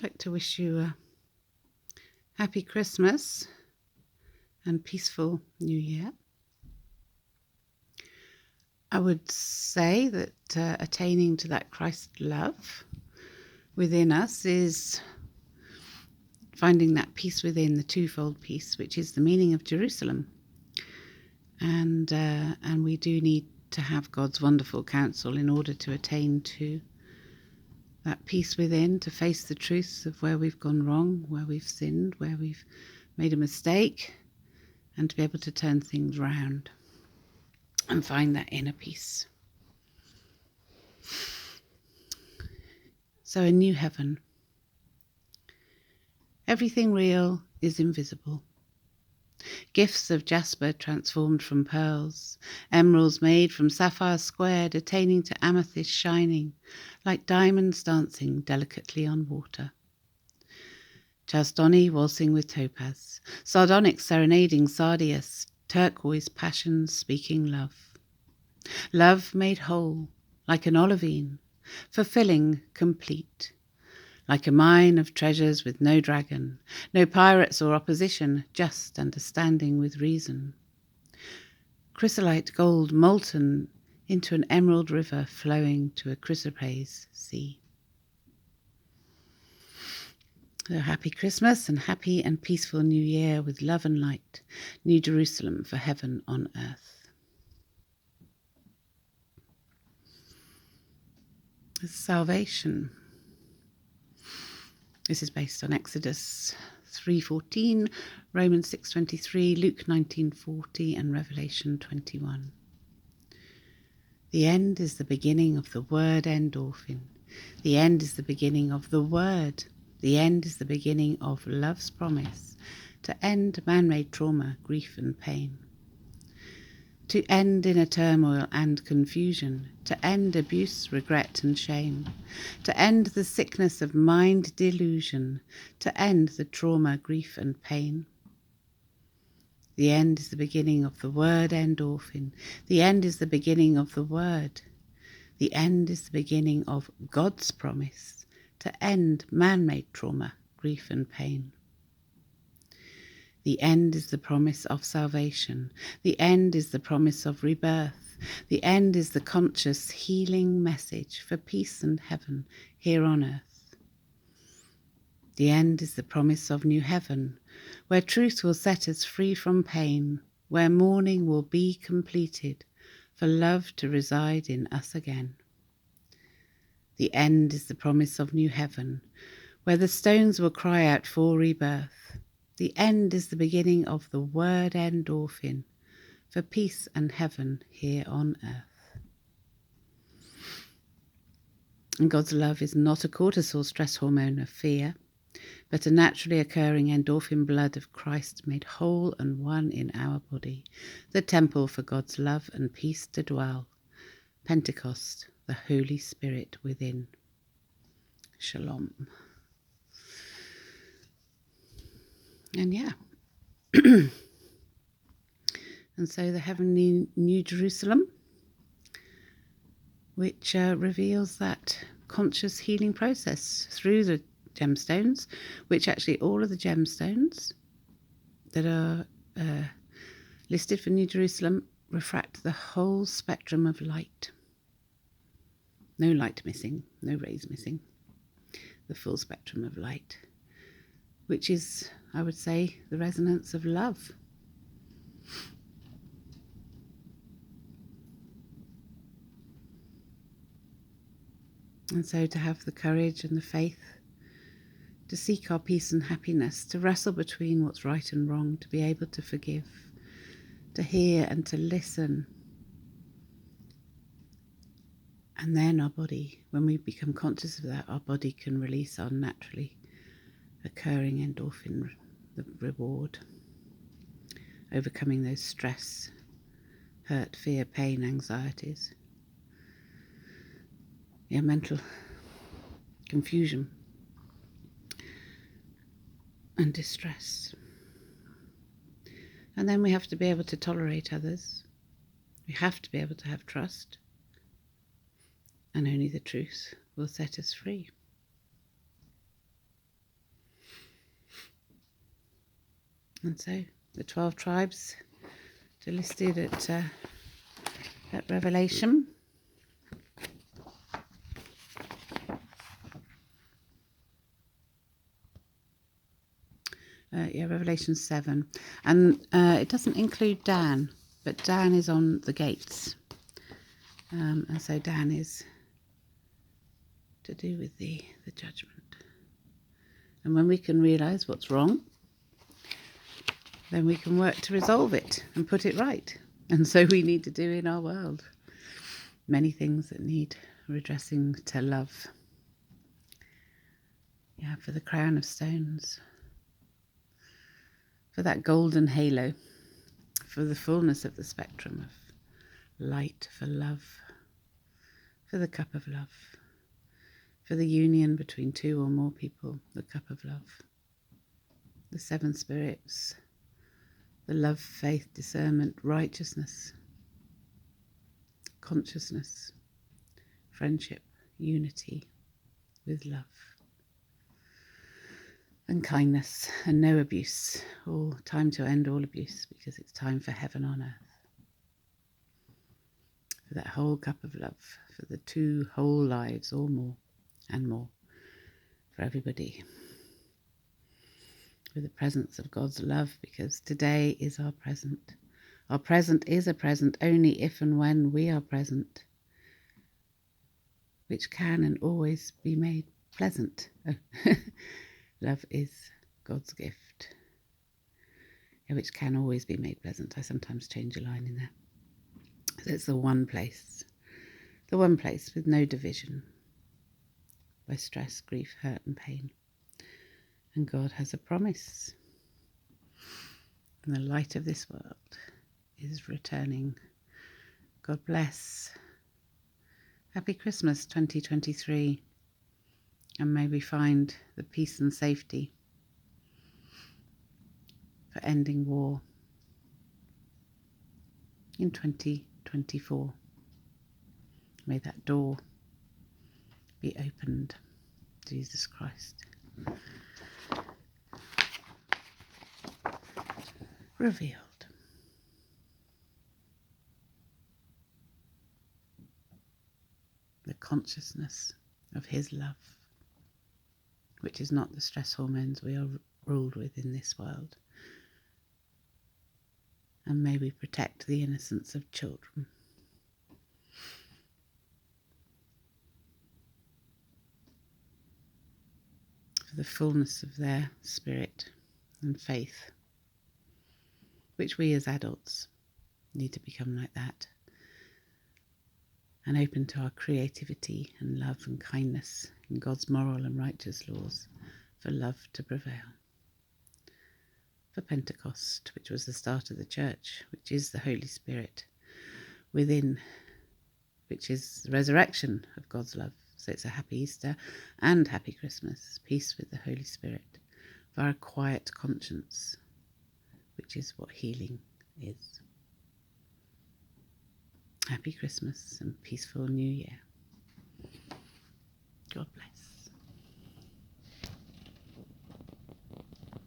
like to wish you a happy Christmas and peaceful New Year. I would say that attaining to that Christ love within us is finding that peace within, the twofold peace, which is the meaning of Jerusalem. And we do need to have God's wonderful counsel in order to attain to that peace within, to face the truths of where we've gone wrong, where we've sinned, where we've made a mistake, and to be able to turn things round and find that inner peace. So a new heaven. Everything real is invisible. Gifts of jasper transformed from pearls, emeralds made from sapphire squared, attaining to amethyst shining, like diamonds dancing delicately on water. Chalcedony waltzing with topaz, sardonyx serenading sardius, turquoise passions speaking love. Love made whole, like an olivine, fulfilling, complete. Like a mine of treasures with no dragon, no pirates or opposition, just understanding with reason. Chrysolite gold molten into an emerald river flowing to a chrysoprase sea. So happy Christmas and happy and peaceful New Year with love and light, New Jerusalem for heaven on earth. Salvation. This is based on Exodus 3:14, Romans 6:23, Luke 19:40, and Revelation 21. The end is the beginning of the word endorphin. The end is the beginning of the word. The end is the beginning of love's promise to end man-made trauma, grief and pain. To end inner turmoil and confusion, to end abuse, regret and shame, to end the sickness of mind delusion, to end the trauma, grief and pain. The end is the beginning of the word endorphin. The end is the beginning of the word. The end is the beginning of God's promise to end man-made trauma, grief and pain. The end is the promise of salvation. The end is the promise of rebirth. The end is the conscious healing message for peace and heaven here on earth. The end is the promise of new heaven, where truth will set us free from pain, where mourning will be completed, for love to reside in us again. The end is the promise of new heaven, where the stones will cry out for rebirth. The end is the beginning of the word endorphin for peace and heaven here on earth. And God's love is not a cortisol stress hormone of fear, but a naturally occurring endorphin blood of Christ made whole and one in our body, the temple for God's love and peace to dwell. Pentecost, the Holy Spirit within. Shalom. And yeah, and so the heavenly New Jerusalem, which reveals that conscious healing process through the gemstones, which actually all of the gemstones that are listed for New Jerusalem refract the whole spectrum of light. No light missing, no rays missing, the full spectrum of light, which is, I would say, the resonance of love. And so to have the courage and the faith to seek our peace and happiness, to wrestle between what's right and wrong, to be able to forgive, to hear and to listen. And then our body, when we become conscious of that, our body can release our naturally occurring endorphin, the reward, overcoming those stress, hurt, fear, pain, anxieties, mental confusion and distress. And then we have to be able to tolerate others. We have to be able to have trust, and only the truth will set us free. And so the 12 tribes are listed at Revelation. Revelation 7. And it doesn't include Dan, but Dan is on the gates. And so Dan is to do with the judgment. And when we can realise what's wrong, then we can work to resolve it and put it right. And so we need to do in our world many things that need redressing to love. Yeah, for the crown of stones, for that golden halo, for the fullness of the spectrum of light, for love, for the cup of love, for the union between two or more people, the cup of love, the seven spirits, the love, faith, discernment, righteousness, consciousness, friendship, unity with love, and kindness, and no abuse. All time to end all abuse, because it's time for heaven on earth. For that whole cup of love, for the two whole lives, or more and more, for everybody. For the presence of God's love, because today is our present. Our present is a present only if and when we are present, which can and always be made pleasant. Love is God's gift, which can always be made pleasant. I sometimes change a line in there. So it's the one place with no division by stress, grief, hurt and pain. And God has a promise. And the light of this world is returning. God bless. Happy Christmas 2023. And may we find the peace and safety for ending war in 2024. May that door be opened, Jesus Christ. Revealed. The consciousness of his love, which is not the stress hormones we are ruled with in this world. And may we protect the innocence of children. For the fullness of their spirit and faith, which we as adults need to become like that, and open to our creativity and love and kindness in God's moral and righteous laws, for love to prevail. For Pentecost, which was the start of the church, which is the Holy Spirit within, which is the resurrection of God's love. So it's a happy Easter and happy Christmas, peace with the Holy Spirit, for our quiet conscience, which is what healing is. Happy Christmas and peaceful New Year. God bless.